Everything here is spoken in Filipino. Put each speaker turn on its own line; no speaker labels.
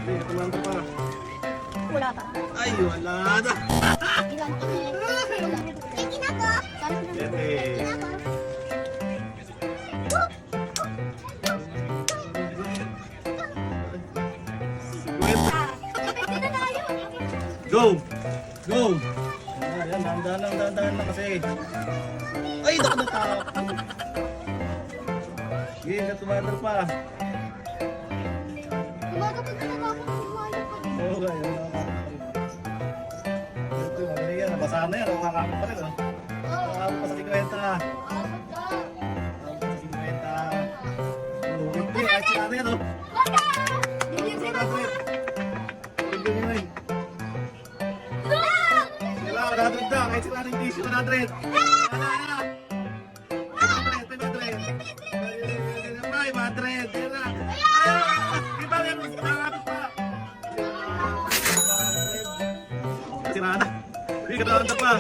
Hindi, tumanda pa.
Wala pa.
Ay, wala na.
Ilan to eh. Eh, kinako.
Siyete.
Dito tayo.
Go! Go! Ayan, dahan-dahan lang kasi. Ay, nakatap. Sige, tumanda pa.
Umaga pa na nakakapag kumaya pa din.
Oo, kaya ito, magaling yan. Nabasa na yan. Nakakapag pa rin. Nakakapag pa sa 50.
Abot ka.
Nakakapag pa sa 50. Hindi, kahit sila na yan.
Baka! Bigyan si Mama.
Bigyan nyo na eh. Sila, 100 na. Kahit sila na yung tissue, 100. Ay, 100. Yan na. Iba yan. Nakakapag pa. Sira na. Hindi ka pa.